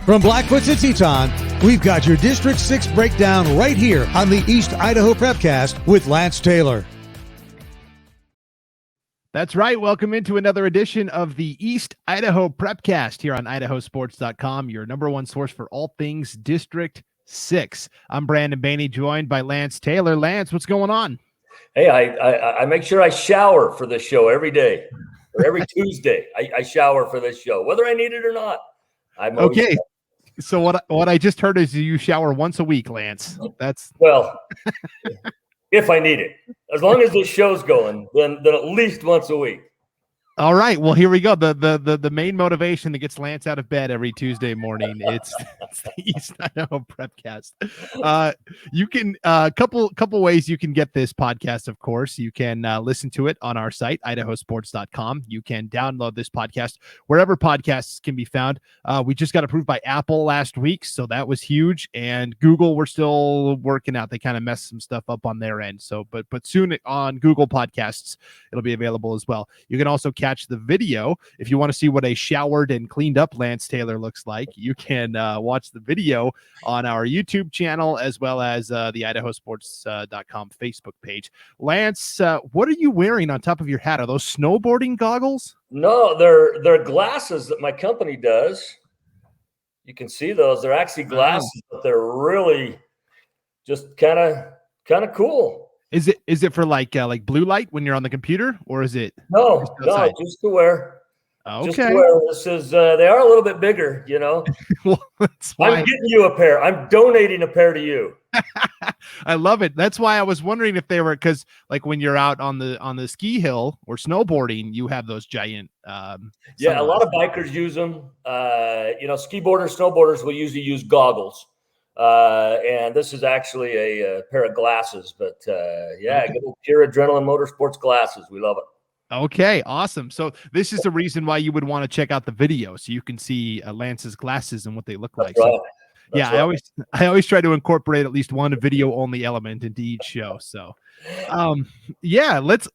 From Blackfoot to Teton, we've got your District 6 breakdown right here on the East Idaho Prepcast with Lance Taylor. That's right. Welcome into another edition of the East Idaho Prepcast here on IdahoSports.com, your number one source for all things District 6. I'm Brandon Bainey, joined by Lance Taylor. Lance, what's going on? Hey, I make sure I shower for this show every day, or every Tuesday. I shower for this show, whether I need it or not. I'm okay. So what I just heard is you shower once a week, Lance. That's well, if I need it. As long as this show's going, then at least once a week. All right. Well, here we go. The main motivation that gets Lance out of bed every Tuesday morning. It's the East Idaho Prepcast. You can couple ways you can get this podcast. Of course, you can listen to it on our site, IdahoSports.com. You can download this podcast wherever podcasts can be found. We just got approved by Apple last week, so that was huge. And Google, we're still working out. They kind of messed some stuff up on their end. So, but soon on Google Podcasts, it'll be available as well. You can also catch the video if you want to see what a showered and cleaned up Lance Taylor looks like. You can watch the video on our YouTube channel as well as the IdahoSports.com Facebook page. Lance, what are you wearing on top of your hat? Are those snowboarding goggles? No, they're glasses that my company does. You can see those. They're actually glasses, but they're really just kind of cool. Is it for like blue light when you're on the computer, or is it no, just to wear? Okay. Just to wear. This is they are a little bit bigger, you know. Well, that's why I'm getting you a pair. I'm donating a pair to you. I love it. That's why I was wondering if they were, because like when you're out on the ski hill or snowboarding, you have those giant yeah, a lot of bikers use them. Ski boarders, snowboarders will usually use goggles. And this is actually a pair of glasses, but good old pure adrenaline motorsports glasses. We love it. Okay, awesome. So this is the reason why you would want to check out the video, so you can see Lance's glasses and what they look like. Right. So, yeah, right. I always try to incorporate at least one video only element into each show. So, enough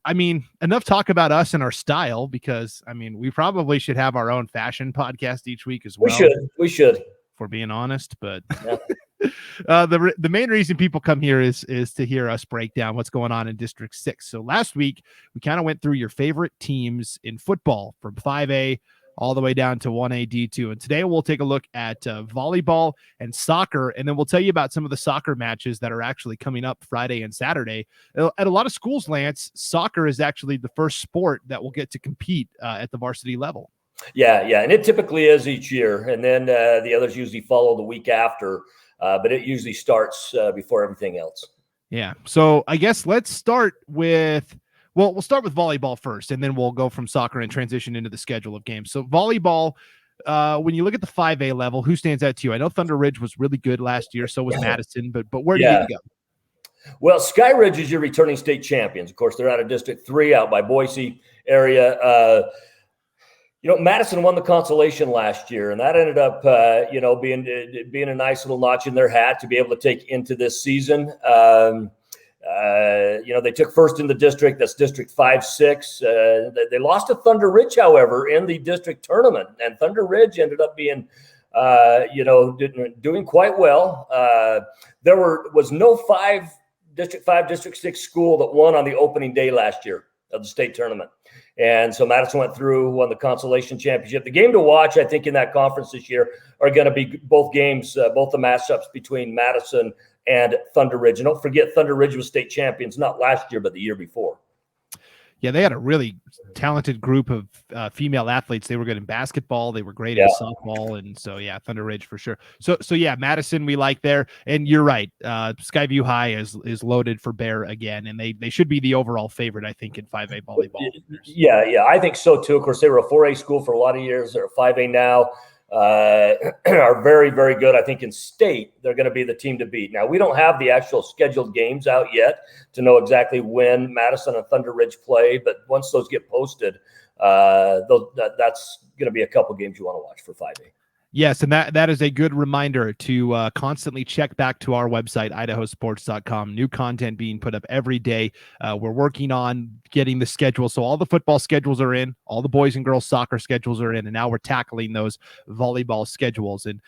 talk about us and our style, because we probably should have our own fashion podcast each week as well. We should. If we're being honest, but. Yeah. The main reason people come here is to hear us break down what's going on in District 6. So last week, we kind of went through your favorite teams in football from 5A all the way down to 1A D2. And today we'll take a look at volleyball and soccer, and then we'll tell you about some of the soccer matches that are actually coming up Friday and Saturday. At a lot of schools, Lance, soccer is actually the first sport that will get to compete at the varsity level. Yeah, and it typically is each year, and then the others usually follow the week after. But it usually starts before everything else. Yeah. So I guess let's start with, we'll start with volleyball first, and then we'll go from soccer and transition into the schedule of games. So volleyball, when you look at the 5A level, who stands out to you? I know Thunder Ridge was really good last year. So was Madison, but where do you go? Well, Sky Ridge is your returning state champions. Of course, they're out of District 3 out by Boise area. Madison won the consolation last year, and that ended up, being a nice little notch in their hat to be able to take into this season. They took first in the district. That's District 5-6. They lost to Thunder Ridge, however, in the district tournament, and Thunder Ridge ended up being, doing quite well. There was no District 5, District 6 school that won on the opening day last year of the state tournament. And so Madison went through, won the consolation championship. The game to watch, I think, in that conference this year are going to be both games, both the matchups between Madison and Thunder Ridge. And don't forget, Thunder Ridge was state champions, not last year, but the year before. Yeah, they had a really talented group of female athletes. They were good in basketball. They were great in softball. And so, yeah, Thunder Ridge for sure. So yeah, Madison we like there. And you're right. Skyview High is loaded for bear again. And they should be the overall favorite, I think, in 5A volleyball. Yeah, I think so, too. Of course, they were a 4A school for a lot of years. They're a 5A now. Are very, very good. I think in state, they're going to be the team to beat. Now, we don't have the actual scheduled games out yet to know exactly when Madison and Thunder Ridge play, but once those get posted, that's going to be a couple games you want to watch for 5A. Yes, and that is a good reminder to constantly check back to our website, IdahoSports.com. New content being put up every day. We're working on getting the schedule. So all the football schedules are in, all the boys and girls soccer schedules are in, and now we're tackling those volleyball schedules. And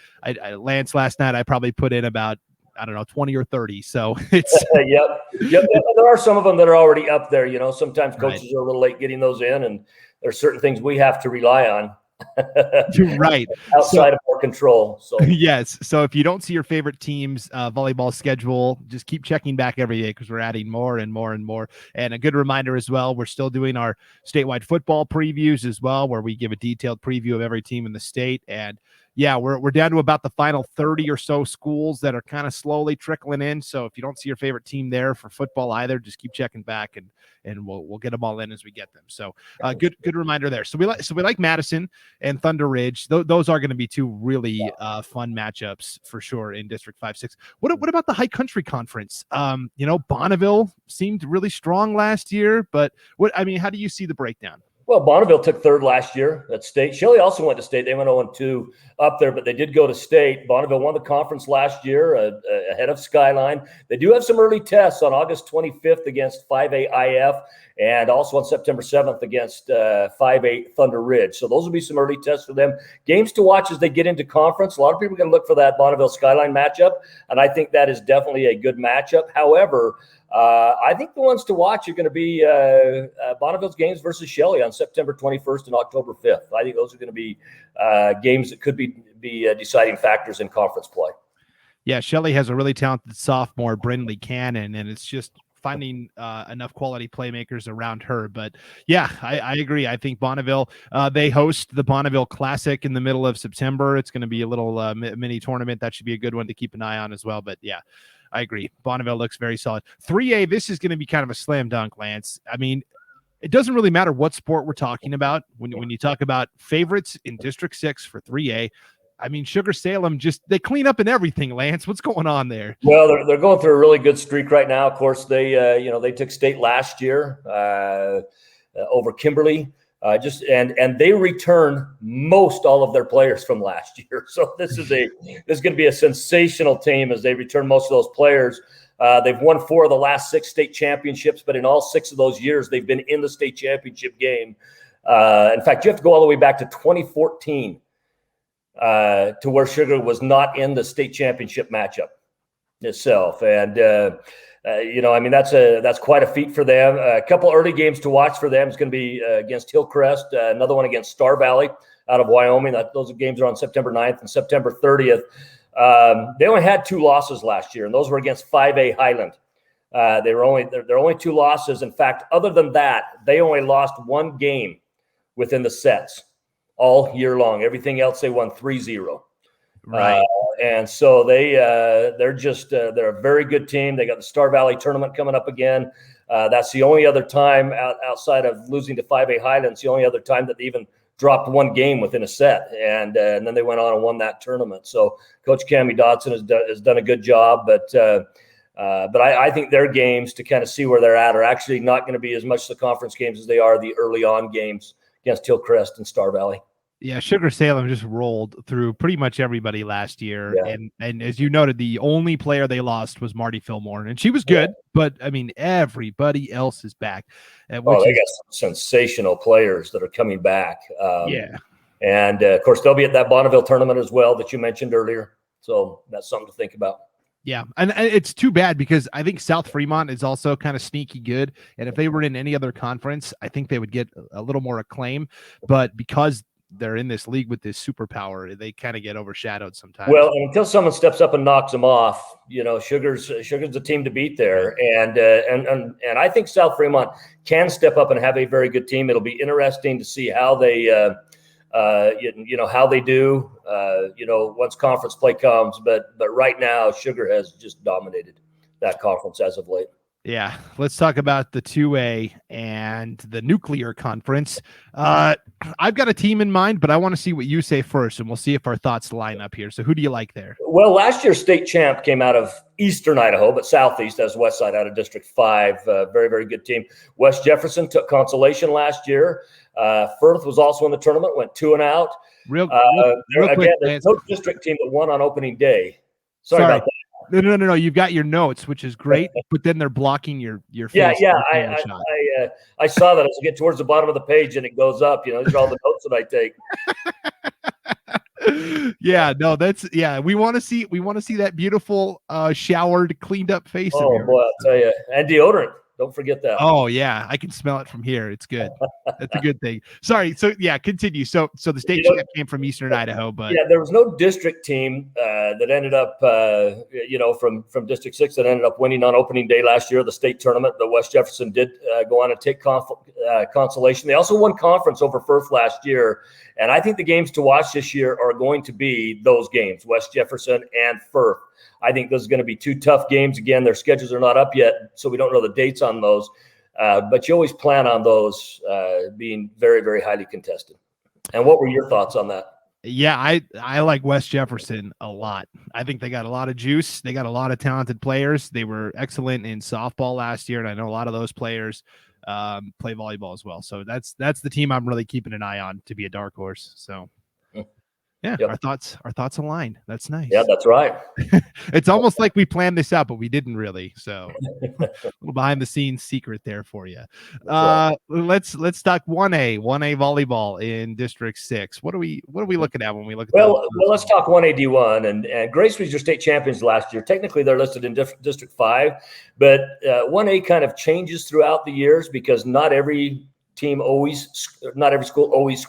Lance, last night I probably put in about, I don't know, 20 or 30. So it's Yep. There are some of them that are already up there. Sometimes coaches Right. are a little late getting those in, and there's certain things we have to rely on. Right. Outside of our control. So yes. So if you don't see your favorite team's volleyball schedule, just keep checking back every day because we're adding more and more and more. And a good reminder as well, we're still doing our statewide football previews as well, where we give a detailed preview of every team in the state. And yeah, we're down to about the final 30 or so schools that are kind of slowly trickling in. So if you don't see your favorite team there for football either, just keep checking back and we'll get them all in as we get them. So good reminder there. So we like Madison and Thunder Ridge. Those are going to be two really fun matchups for sure in District 5-6. What about the High Country Conference? Bonneville seemed really strong last year, but how do you see the breakdown? Well, Bonneville took third last year at state. Shelley also went to state. They went 0-2 up there, but they did go to state. Bonneville won the conference last year ahead of Skyline. They do have some early tests on August 25th against 5A IF and also on September 7th against 5A Thunder Ridge. So those will be some early tests for them. Games to watch as they get into conference. A lot of people are going to look for that Bonneville Skyline matchup, and I think that is definitely a good matchup. However, I think the ones to watch are going to be Bonneville's games versus Shelley on September 21st and October 5th. I think those are going to be games that could be deciding factors in conference play. Yeah, Shelley has a really talented sophomore, Brindley Cannon, and it's just finding enough quality playmakers around her. But yeah, I agree. I think Bonneville, they host the Bonneville Classic in the middle of September. It's going to be a little mini tournament. That should be a good one to keep an eye on as well. But yeah, I agree. Bonneville looks very solid. 3A, this is going to be kind of a slam dunk, Lance. I mean, it doesn't really matter what sport we're talking about. When you talk about favorites in District 6 for 3A, I mean, Sugar Salem they clean up in everything, Lance. What's going on there? Well, they're going through a really good streak right now. Of course, they took state last year over Kimberly. And they return most all of their players from last year. So this is going to be a sensational team as they return most of those players. They've won 4 of the last 6 state championships, but in all 6 of those years, they've been in the state championship game. In fact, you have to go all the way back to 2014 to where Sugar was not in the state championship matchup itself. And that's quite a feat for them. A couple early games to watch for them is going to be against Hillcrest, another one against Star Valley out of Wyoming. Those games are on September 9th and September 30th. They only had 2 losses last year, and those were against 5A Highland. They're only 2 losses. In fact, other than that, they only lost 1 game within the sets all year long. Everything else they won 3-0. Right. And so they're a very good team. They got the Star Valley tournament coming up again. That's the only other time outside of losing to 5A Highlands, the only other time that they even dropped 1 game within a set. And then they went on and won that tournament. So Coach Cammie Dotson has done a good job, but I think their games to kind of see where they're at are actually not going to be as much the conference games as they are the early on games against Hillcrest and Star Valley. Yeah, Sugar Salem just rolled through pretty much everybody last year. Yeah. And as you noted, the only player they lost was Marty Fillmore, and she was good, but I mean, everybody else is back. They got some sensational players that are coming back. And of course, they'll be at that Bonneville tournament as well that you mentioned earlier. So that's something to think about. Yeah, and it's too bad because I think South Fremont is also kind of sneaky good. And if they were in any other conference, I think they would get a little more acclaim. But because they're in this league with this superpower, they kind of get overshadowed sometimes. Well, until someone steps up and knocks them off, Sugar's the team to beat there. And I think South Fremont can step up and have a very good team. It'll be interesting to see how they how they do, once conference play comes. But right now, Sugar has just dominated that conference as of late. Yeah, let's talk about the 2A and the Nuclear Conference. I've got a team in mind, but I want to see what you say first, and we'll see if our thoughts line up here. So who do you like there? Well, last year's state champ came out of eastern Idaho, but southeast as West Side out of District 5. Very, very good team. West Jefferson took consolation last year. Firth was also in the tournament, went 2-out. Real Again, quick, there's no district team that won on opening day. Sorry. About that. No. You've got your notes, which is great, but then they're blocking your face. Yeah. I saw that as I get towards the bottom of the page and it goes up. These are all the notes that I take. We want to see that beautiful showered, cleaned up face. Oh boy, I'll tell you, and deodorant. Don't forget that. Oh yeah, I can smell it from here. It's good. That's a good thing. Sorry. So yeah, continue. So the state champ came from eastern Idaho, but there was no district team that ended up, from District 6 that ended up winning on opening day last year, the state tournament. The West Jefferson did go on and take consolation. They also won conference over Firth last year, and I think the games to watch this year are going to be those games, West Jefferson and Firth. I think those are going to be two tough games. Again, their schedules are not up yet, so we don't know the dates on those. But you always plan on those being very, very highly contested. And what were your thoughts on that? Yeah, I like West Jefferson a lot. I think they got a lot of juice. They got a lot of talented players. They were excellent in softball last year, and I know a lot of those players play volleyball as well. So that's the team I'm really keeping an eye on to be a dark horse. So. Yeah, yep. Our thoughts align. That's nice. Yeah, that's right. It's almost like we planned this out, but we didn't really. So little behind the scenes secret there for you. Right. Let's talk 1A volleyball in District 6. What are we looking at when we look at well, let's talk 1A D1 and Grace was your state champions last year. Technically they're listed in District 5, but 1A kind of changes throughout the years because not every school always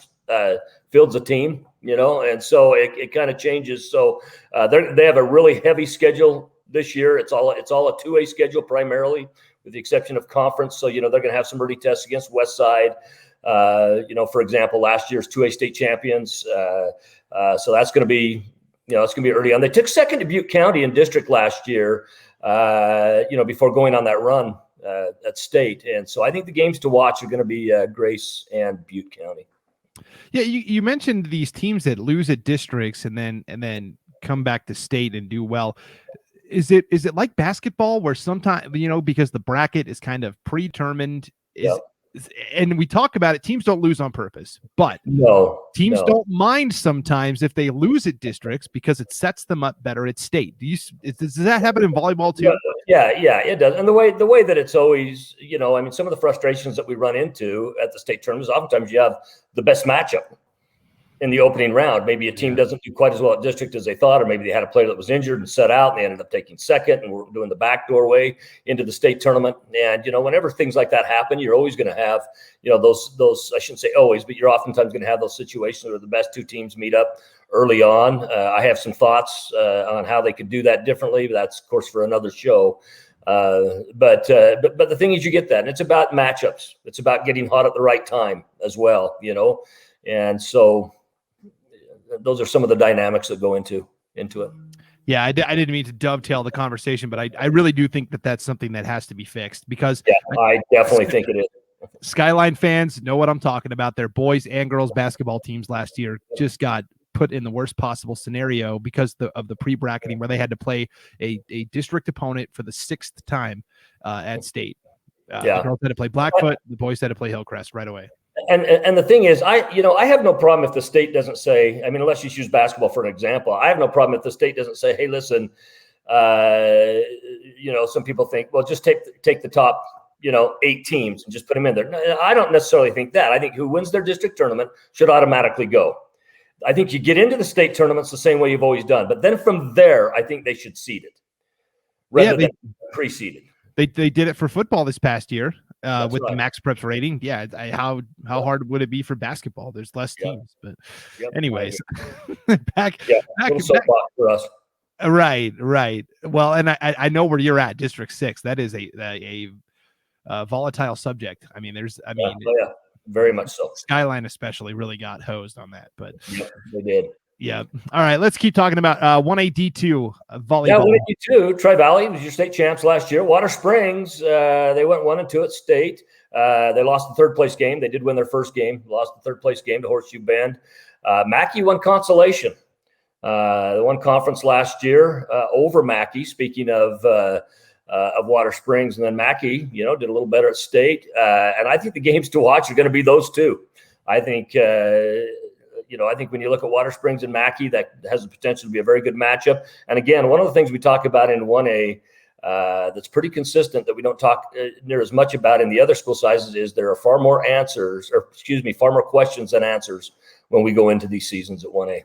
fields a team. And so it kind of changes. So they have a really heavy schedule this year. It's all a 2A schedule primarily, with the exception of conference. So they're going to have some early tests against West Side. For example, last year's 2A state champions. So that's going to be early on. They took second to Butte County in district last year. Before going on that run at state. And so I think the games to watch are going to be Grace and Butte County. Yeah, you mentioned these teams that lose at districts and then come back to state and do well. Is it like basketball where sometimes because the bracket is kind of predetermined? And we talk about it, teams don't lose on purpose, but teams don't mind sometimes if they lose at districts because it sets them up better at state. Does that happen in volleyball too? Yeah, it does. And the way that it's always, some of the frustrations that we run into at the state tournaments, oftentimes you have the best matchup in the opening round. Maybe a team doesn't do quite as well at district as they thought, or maybe they had a player that was injured and set out and they ended up taking second and we're doing the back doorway into the state tournament. And, whenever things like that happen, you're always going to have, those, I shouldn't say always, but you're oftentimes going to have those situations where the best two teams meet up early on. I have some thoughts on how they could do that differently, but that's of course for another show. But the thing is you get that, and it's about matchups. It's about getting hot at the right time as well, and so those are some of the dynamics that go into it. Yeah, I didn't mean to dovetail the conversation, but I really do think that that's something that has to be fixed because I definitely think it is. Skyline fans know what I'm talking about. Their boys and girls basketball teams last year just got put in the worst possible scenario because of the pre-bracketing where they had to play a district opponent for the 6th time at state. The girls had to play Blackfoot, the boys had to play Hillcrest right away. And the thing is, I have no problem if the state doesn't say, unless you use basketball for an example, I have no problem if the state doesn't say, hey, listen, some people think, well, just take the top, 8 teams and just put them in there. No, I don't necessarily think that. I think who wins their district tournament should automatically go. I think you get into the state tournaments the same way you've always done, but then from there, I think they should seed it rather than pre-seeded. They did it for football this past year with right. The max preps rating. Yeah, how hard would it be for basketball? There's less teams, but anyways, back for us. Right. Well, and I know where you're at, District 6. That is a volatile subject. Very much so. Skyline especially really got hosed on that, but they did. Yeah. All right. Let's keep talking about 1A D2 volleyball. Yeah, 1A D2. Tri Valley was your state champs last year. Water Springs, they went 1-2 at state. They lost the third place game. They did win their first game. Lost the third place game to Horseshoe Bend. Mackey won consolation. They won conference last year over Mackey. Speaking of Water Springs, and then Mackey, did a little better at state. And I think the games to watch are going to be those two. I think I think when you look at Water Springs and Mackey, that has the potential to be a very good matchup. And again, one of the things we talk about in 1A that's pretty consistent that we don't talk near as much about in the other school sizes is there are far more questions than answers when we go into these seasons at 1A.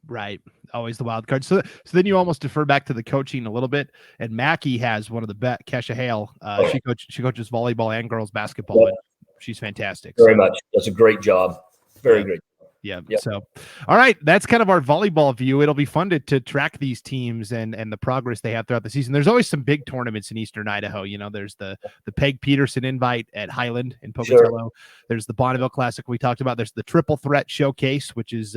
Right. Always the wild card. So then you almost defer back to the coaching a little bit. And Mackey has one of the best, Kesha Hale. She coaches volleyball and girls basketball. And she's fantastic. Very much. That's a great job. Very great. Yeah. Yep. So, all right. That's kind of our volleyball view. It'll be fun to track these teams and the progress they have throughout the season. There's always some big tournaments in Eastern Idaho. There's the Peg Peterson invite at Highland in Pocatello. Sure. There's the Bonneville Classic we talked about. There's the Triple Threat Showcase, which is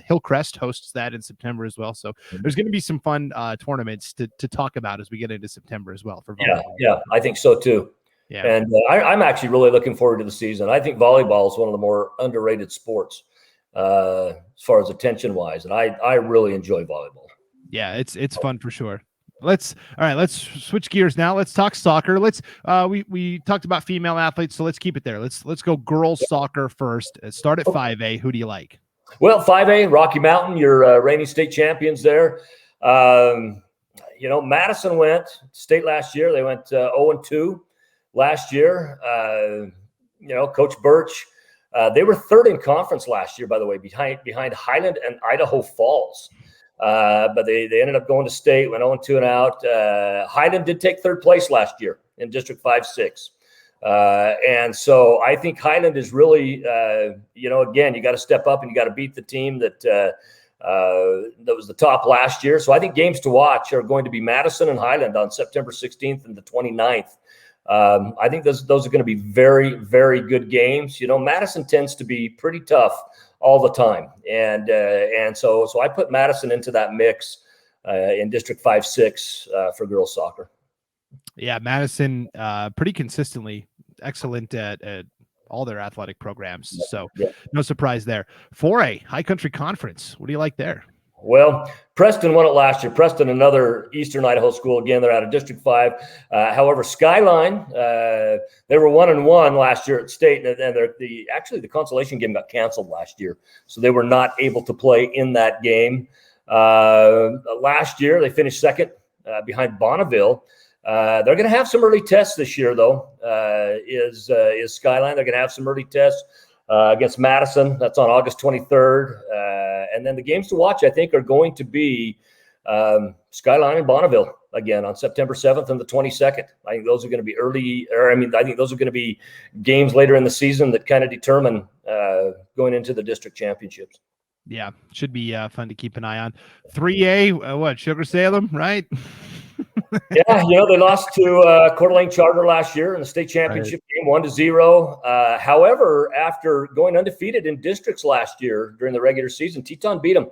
Hillcrest hosts that in September as well. So there's going to be some fun tournaments to talk about as we get into September as well for volleyball. Yeah, I think so too. Yeah. And I'm actually really looking forward to the season. I think volleyball is one of the more underrated sports as far as attention wise. And I really enjoy volleyball. Yeah, it's fun for sure. Let's switch gears now. Let's talk soccer. We talked about female athletes, so let's keep it there. Let's go girls soccer first. Start at 5A. Who do you like? Well, 5A, Rocky Mountain, your reigning state champions there. Madison went state last year. They went 0-2 last year. Coach Birch, they were third in conference last year, by the way, behind Highland and Idaho Falls. But they ended up going to state, went 0-2 and out. Highland did take third place last year in District 5-6. And so I think Highland is really, again, you got to step up and you got to beat the team that was the top last year. So I think games to watch are going to be Madison and Highland on September 16th and the 29th. I think those are going to be very, very good games. Madison tends to be pretty tough all the time. And so I put Madison into that mix in District 5-6 for girls soccer. Yeah, Madison pretty consistently excellent at all their athletic programs. So no surprise there. 4A, High Country Conference. What do you like there? Well, Preston won it last year. Preston, another Eastern Idaho school. Again, they're out of District 5. However, Skyline, they were 1-1 last year at state, and the consolation game got canceled last year, so they were not able to play in that game. Last year, they finished second behind Bonneville. They're going to have some early tests this year, though. Is Skyline? They're going to have some early tests against Madison. That's on August 23rd. And then the games to watch, I think, are going to be Skyline and Bonneville again on September 7th and the 22nd. I think those are going to be I think those are going to be games later in the season that kind of determine going into the district championships. Yeah, should be fun to keep an eye on. 3A, Sugar Salem, right? Yeah, they lost to Coeur d'Alene Charter last year in the state championship game, 1-0. However, after going undefeated in districts last year during the regular season, Teton beat them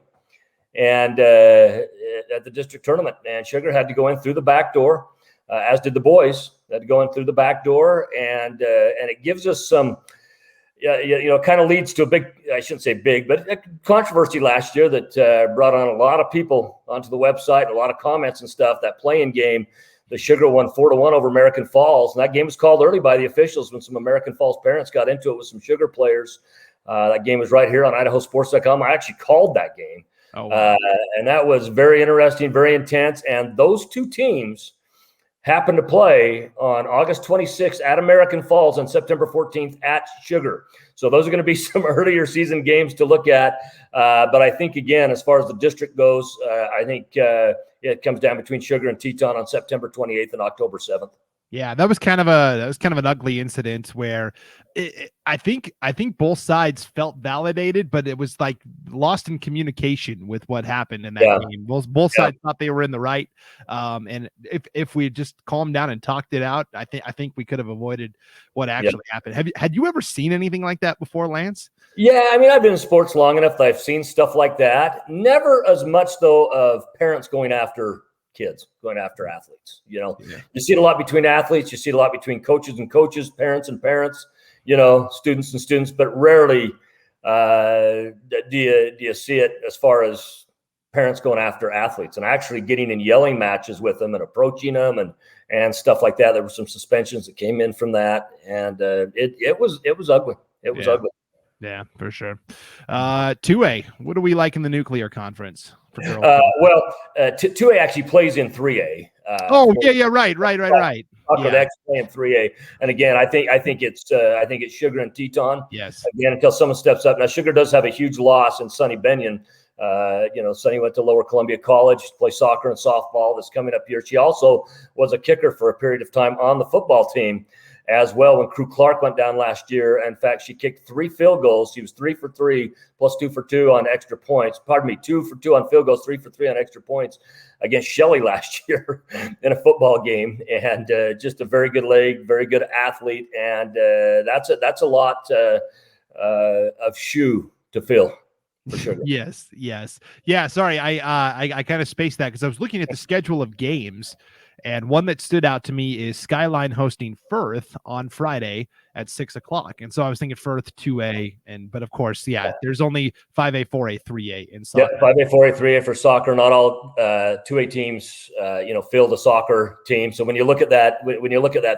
and at the district tournament. And Sugar had to go in through the back door, as did the boys. They had to go in through the back door, and it gives us some. Kind of leads to a big, I shouldn't say big, but a controversy last year that brought on a lot of people onto the website, a lot of comments and stuff. That playing game, the Sugar won 4-1 over American Falls. And that game was called early by the officials when some American Falls parents got into it with some Sugar players. That game was right here on IdahoSports.com. I actually called that game. Oh, wow. And that was very interesting, very intense. And those two teams happened to play on August 26th at American Falls and September 14th at Sugar. So those are going to be some earlier season games to look at. But I think, again, as far as the district goes, I think it comes down between Sugar and Teton on September 28th and October 7th. Yeah, that was kind of an ugly incident where I think both sides felt validated, but it was like lost in communication with what happened in that game. Both sides thought they were in the right, and if we had just calmed down and talked it out, I think we could have avoided what actually happened. Had you ever seen anything like that before, Lance? Yeah, I mean, I've been in sports long enough that I've seen stuff like that. Never as much though of parents going after kids, going after athletes. Yeah. You see it a lot between athletes. You see it a lot between coaches and coaches, parents and parents, students and students, but rarely do you see it as far as parents going after athletes and actually getting in yelling matches with them and approaching them and stuff like that. There were some suspensions that came in from that, and it was ugly. It was ugly. Yeah, for sure. 2A, what do we like in the nuclear conference for girls? 2A actually plays in 3A. Right. They actually play in 3A, and again, I think it's Sugar and Teton. Yes. Again, until someone steps up. Now, Sugar does have a huge loss in Sonny Benyon. Sonny went to Lower Columbia College to play soccer and softball. That's coming up here. She also was a kicker for a period of time on the football team as well when Crew Clark went down last year. In fact, she kicked 3 field goals. She was 3 for 3 plus 2 for 2 on extra points. 2 for 2 on field goals, 3 for 3 on extra points against Shelley last year in a football game. And just a very good leg, very good athlete. And that's a lot of shoe to fill. For sure. Yes. Yeah. Sorry. I kind of spaced that because I was looking at the schedule of games, and one that stood out to me is Skyline hosting Firth on Friday at 6:00. And so I was thinking Firth 2A, but of course, there's only 5A, 4A, 3A in soccer. Yeah, 5A, 4A, 3A for soccer. Not all 2A teams, field a soccer team. So when you look at that,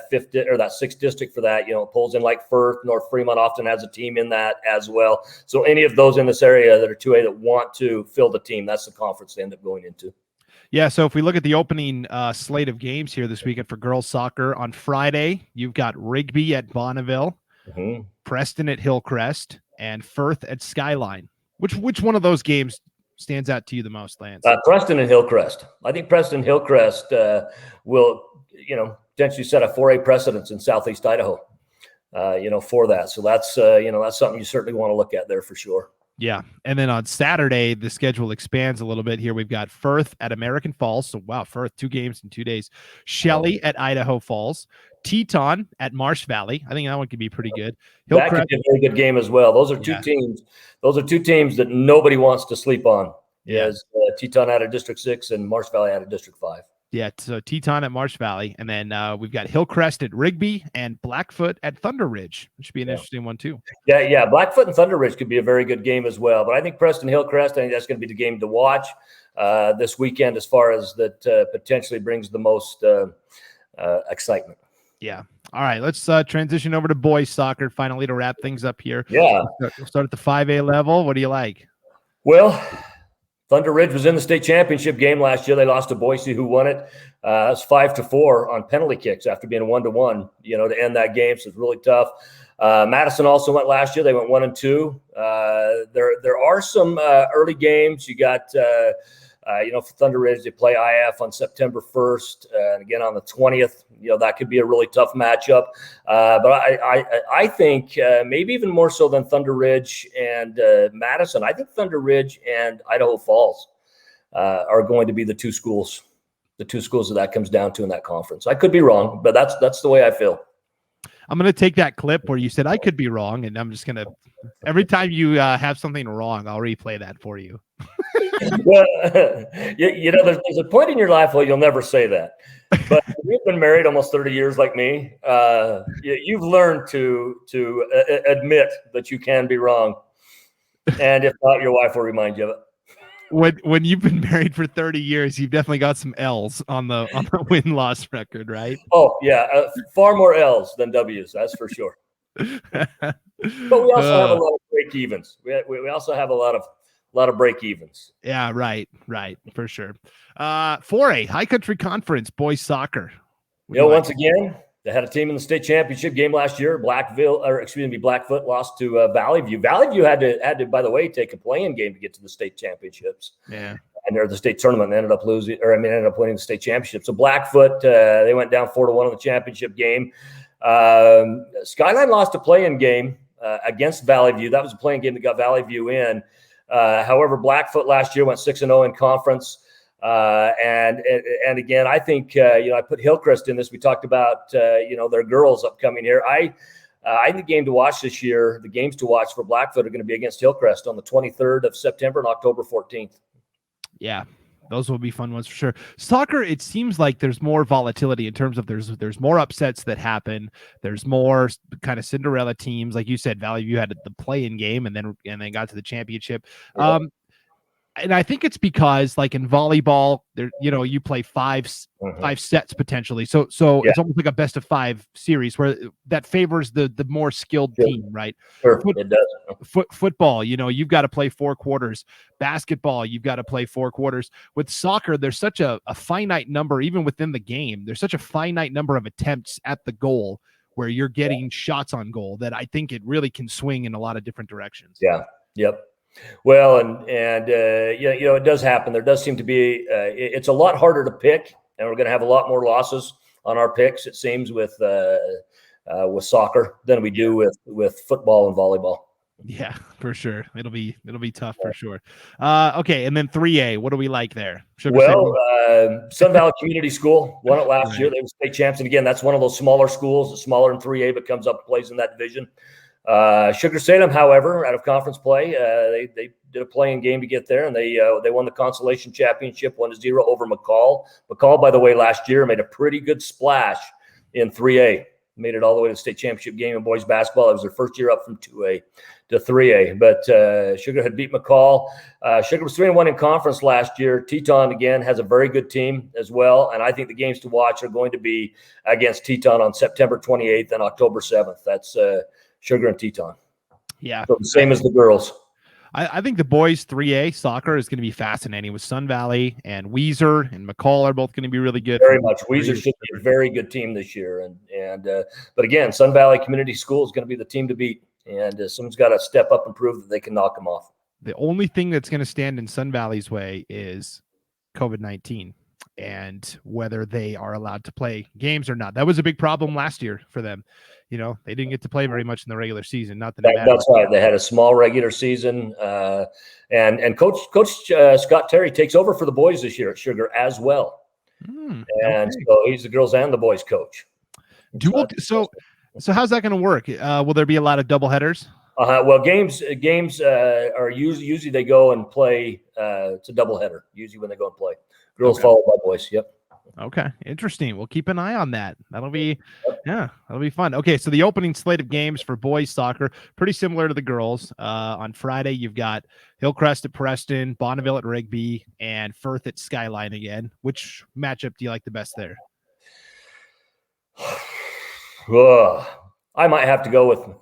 fifth or that sixth district for that, it pulls in like Firth, North Fremont often has a team in that as well. So any of those in this area that are 2A that want to fill the team, that's the conference they end up going into. Yeah, so if we look at the opening slate of games here this weekend for girls soccer, on Friday, you've got Rigby at Bonneville, Preston at Hillcrest, and Firth at Skyline. Which one of those games stands out to you the most, Lance? Preston and Hillcrest. I think Preston and Hillcrest will, potentially set a 4A precedence in Southeast Idaho, for that. So that's something you certainly want to look at there for sure. Yeah. And then on Saturday, the schedule expands a little bit here. We've got Firth at American Falls. So, wow, Firth, 2 games in 2 days. Shelley at Idaho Falls. Teton at Marsh Valley. I think that one could be pretty good. That could be a very good game as well. Those are two teams. Those are 2 teams that nobody wants to sleep on. Yes, Teton out of District 6 and Marsh Valley out of District 5. Yeah, so Teton at Marsh Valley. And then we've got Hillcrest at Rigby and Blackfoot at Thunder Ridge, which should be an interesting one too. Yeah. Blackfoot and Thunder Ridge could be a very good game as well. But I think Preston Hillcrest, I think that's going to be the game to watch this weekend as far as that potentially brings the most excitement. Yeah. All right, let's transition over to boys soccer finally to wrap things up here. Yeah. We'll start at the 5A level. What do you like? Well, Thunder Ridge was in the state championship game last year. They lost to Boise, who won it. It was 5-4 on penalty kicks after being 1-1, to end that game. So it's really tough. Madison also went last year. They went 1-2. There are some early games. You got, for Thunder Ridge, they play IF on September 1st, and again on the 20th. That could be a really tough matchup. But I think maybe even more so than Thunder Ridge and Madison, I think Thunder Ridge and Idaho Falls are going to be the two schools that comes down to in that conference. I could be wrong, but that's the way I feel. I'm going to take that clip where you said I could be wrong, and I'm just going to every time you have something wrong, I'll replay that for you. Well, there's a point in your life where you'll never say that. But if you've been married almost 30 years like me, you've learned to admit that you can be wrong. And if not, your wife will remind you of it. When you've been married for 30 years, you've definitely got some L's on the win-loss record, right? Oh, yeah. Far more L's than W's, that's for sure. But we also have a lot of break evens. We also have a lot of break evens. Yeah, right, for sure. 4A, High Country Conference, boys soccer. Once again, they had a team in the state championship game last year. Blackfoot lost to Valley View. Valley View had to, by the way, take a play-in game to get to the state championships. Yeah. And they're the state tournament and ended up winning the state championship. So Blackfoot, they went down 4-1 in the championship game. Skyline lost a play-in game against Valley View. That was a play-in game that got Valley View in. However, Blackfoot last year went 6-0 in conference. And again, I think, I put Hillcrest in this. We talked about, their girls upcoming here. I think the game to watch this year, the games to watch for Blackfoot are going to be against Hillcrest on the 23rd of September and October 14th. Yeah. those will be fun ones for sure. Soccer, it seems like there's more volatility in terms of there's more upsets that happen. There's more kind of Cinderella teams, like you said. Valley View had the play-in game and then got to the championship. Yeah. And I think it's because, like in volleyball, there you play five sets potentially. So it's almost like a best of 5 series where that favors the more skilled team, right? Sure, it does. Football, you've got to play 4 quarters. Basketball, you've got to play 4 quarters. With soccer, there's such a finite number, even within the game. There's such a finite number of attempts at the goal where you're getting shots on goal that I think it really can swing in a lot of different directions. Yeah. Yep. Well, and it does happen. There does seem to be it's a lot harder to pick, and we're going to have a lot more losses on our picks, it seems, with soccer than we do with football and volleyball. Yeah, for sure. It'll be tough for sure. Okay, and then 3A, what do we like there? Sun Valley Community School won it last year. They were state champs, and again, that's one of those smaller schools, it's smaller than 3A, but comes up, plays in that division. Sugar Salem, however, out of conference play, they did a play-in game to get there, and they won the consolation championship 1-0 over McCall. McCall, by the way, last year made a pretty good splash in 3A. Made it all the way to the state championship game in boys basketball. It was their first year up from 2A to 3A. But Sugar had beat McCall. Sugar was 3-1 in conference last year. Teton, again, has a very good team as well. And I think the games to watch are going to be against Teton on September 28th and October 7th. That's Sugar and Teton. Yeah. So the same as the girls. I think the boys 3A soccer is going to be fascinating with Sun Valley and Weiser and McCall are both going to be really good. Very much. Weiser should be a very good team this year. But again, Sun Valley Community School is going to be the team to beat. And someone's got to step up and prove that they can knock them off. The only thing that's going to stand in Sun Valley's way is COVID-19 and whether they are allowed to play games or not. That was a big problem last year for them. They didn't get to play very much in the regular season. Not that that's right. They had a small regular season, and Coach Scott Terry takes over for the boys this year at Sugar as well. So he's the girls and the boys coach. So how's that going to work? Will there be a lot of double headers? Well, games are usually they go and play. It's a double header usually when they go and play. Girls followed by boys. Yep. Okay, interesting. We'll keep an eye on that. That'll be fun. Okay, so the opening slate of games for boys soccer, pretty similar to the girls. On Friday, you've got Hillcrest at Preston, Bonneville at Rigby, and Firth at Skyline again. Which matchup do you like the best there? I might have to go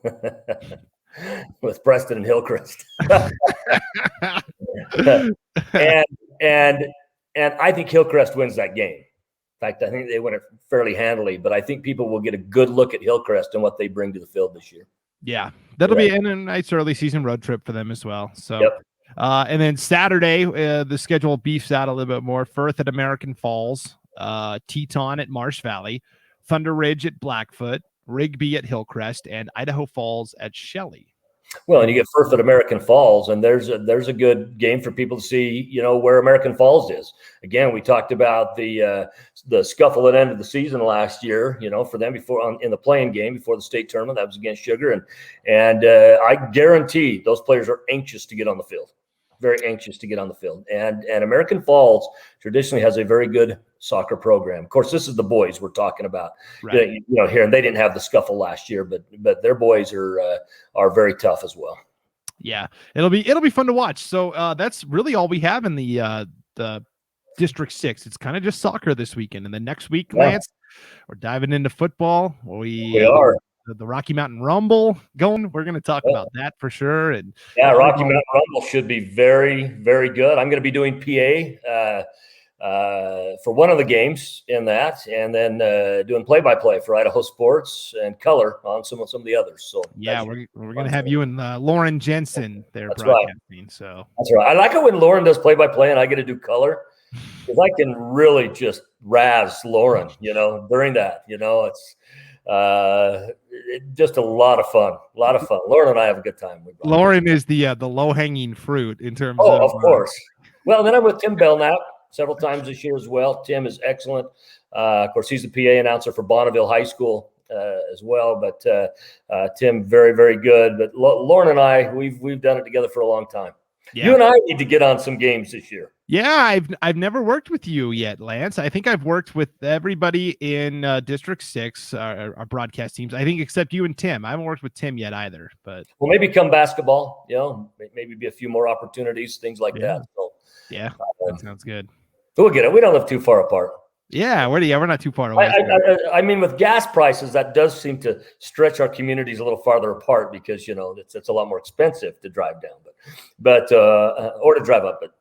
with Preston and Hillcrest. and I think Hillcrest wins that game. In fact, I think they win it fairly handily, but I think people will get a good look at Hillcrest and what they bring to the field this year. Yeah, that'll be a nice early season road trip for them as well. So, and then Saturday, the schedule beefs out a little bit more. Firth at American Falls, Teton at Marsh Valley, Thunder Ridge at Blackfoot, Rigby at Hillcrest, and Idaho Falls at Shelley. Well, and you get Firth at American Falls, and there's a good game for people to see, where American Falls is. Again, we talked about the scuffle at end of the season last year, for them in the play-in game before the state tournament. That was against Sugar, and I guarantee those players are anxious to get on the field. Very anxious to get on the field. And American Falls traditionally has a very good soccer program. Of course, this is the boys we're talking about, right. Here, and they didn't have the scuffle last year, but their boys are very tough as well. Yeah, it'll be fun to watch. So that's really all we have in the District 6. It's kind of just soccer this weekend, and then next week, Lance, we're diving into football. We are. The Rocky Mountain Rumble going. We're going to talk about that for sure. And Rocky Mountain Rumble should be very, very good. I'm going to be doing PA for one of the games in that, and then doing play-by-play for Idaho Sports and color on some of the others. So we're going to have you and Lauren Jensen there. That's broadcasting. Right. So that's right. I like it when Lauren does play-by-play and I get to do color, because I can really just razz Lauren. During that, it's. Just a lot of fun. Lauren and I have a good time. Lauren is the low-hanging fruit in terms of course. Well, then I'm with Tim Belknap several times this year as well. Tim is excellent. Of course, he's the PA announcer for Bonneville High School as well. But Tim, very, very good. But Lauren and I, we've done it together for a long time. Yeah. You and I need to get on some games this year. Yeah, I've never worked with you yet, Lance. I think I've worked with everybody in District 6, our broadcast teams. I think except you and Tim. I haven't worked with Tim yet either. But well, maybe come basketball, maybe be a few more opportunities, things like that. So yeah, that sounds good. We'll get it. We don't live too far apart. Yeah, we're not too far away. I mean, with gas prices, that does seem to stretch our communities a little farther apart because it's a lot more expensive to drive down, but or to drive up. But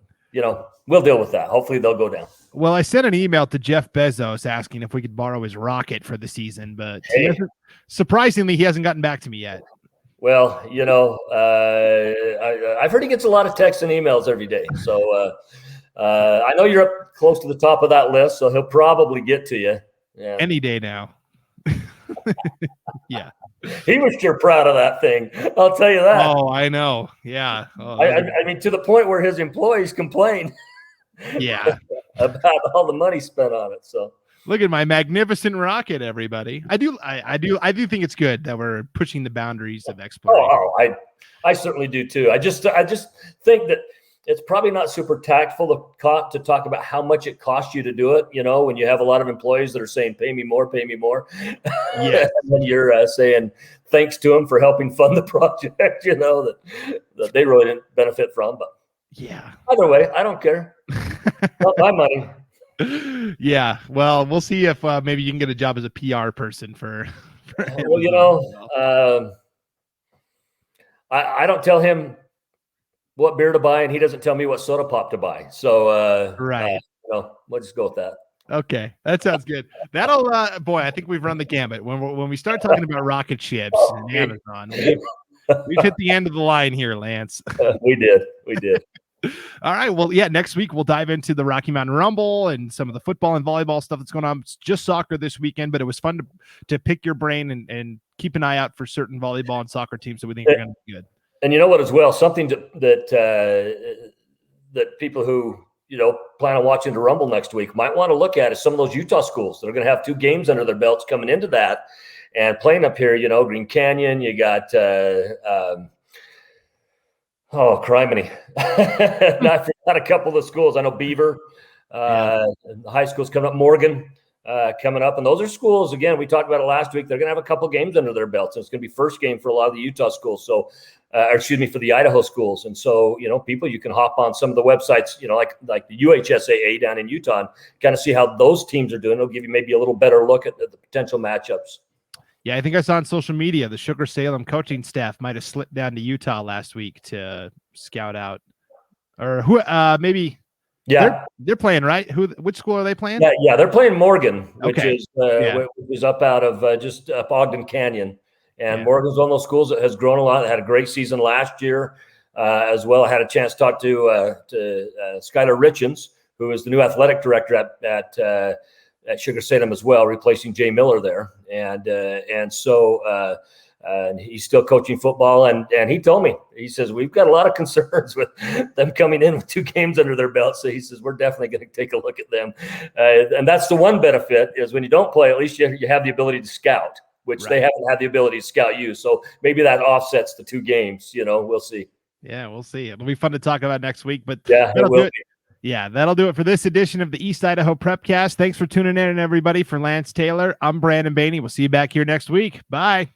we'll deal with that. Hopefully, they'll go down. Well, I sent an email to Jeff Bezos asking if we could borrow his rocket for the season, but surprisingly, he hasn't gotten back to me yet. Well, I've heard he gets a lot of texts and emails every day, so. I know you're up close to the top of that list, so he'll probably get to you. Yeah. Any day now. Yeah. He was sure proud of that thing. I'll tell you that. Oh, I know. Yeah. Oh, I mean, to the point where his employees complain. Yeah. About all the money spent on it. So look at my magnificent rocket, everybody. I do think it's good that we're pushing the boundaries of exploration. I certainly do too. I just think that it's probably not super tactful to talk about how much it costs you to do it. When you have a lot of employees that are saying, pay me more. Yeah. And then you're saying thanks to them for helping fund the project, that they really didn't benefit from. But yeah, either way, I don't care. Not my money. Yeah. Well, we'll see if maybe you can get a job as a PR person for well, I don't tell him what beer to buy, and he doesn't tell me what soda pop to buy. So, right. We'll just go with that. Okay, that sounds good. That'll, boy, I think we've run the gamut. When we start talking about rocket ships and Amazon, we've hit the end of the line here, Lance. We did. All right. Well, yeah, next week we'll dive into the Rocky Mountain Rumble and some of the football and volleyball stuff that's going on. It's just soccer this weekend, but it was fun to pick your brain and keep an eye out for certain volleyball and soccer teams that we think are going to be good. And you know what, as well, something that people who plan on watching the Rumble next week might want to look at is some of those Utah schools that are going to have 2 games under their belts coming into that and playing up here. Green Canyon, you got criminy. I forgot a couple of the schools. I know Beaver, high schools coming up, Morgan. Coming up, and those are schools. Again, we talked about it last week. They're going to have a couple games under their belts, and it's going to be first game for a lot of the Utah schools. So, for the Idaho schools. And so, people, you can hop on some of the websites, like the UHSAA down in Utah, and kind of see how those teams are doing. It'll give you maybe a little better look at the potential matchups. Yeah, I think I saw on social media the Sugar Salem coaching staff might have slipped down to Utah last week to scout out, or who maybe. Yeah, they're playing, right? Which school are they playing? Yeah, they're playing Morgan, which is up out of just up Ogden Canyon. And Morgan's one of those schools that has grown a lot. They had a great season last year as well. I had a chance to talk to Skylar Richens, who is the new athletic director at Sugar Salem as well, replacing Jay Miller there. And he's still coaching football. And he told me, he says, we've got a lot of concerns with them coming in with 2 games under their belt. So he says, we're definitely going to take a look at them. And that's the one benefit is when you don't play, at least you have the ability to scout, which they haven't had the ability to scout you. So maybe that offsets the 2 games, we'll see. Yeah, we'll see. It'll be fun to talk about next week, but it will be. Yeah, that'll do it for this edition of the East Idaho Prepcast. Thanks for tuning in, everybody. For Lance Taylor, I'm Brandon Bainey. We'll see you back here next week. Bye.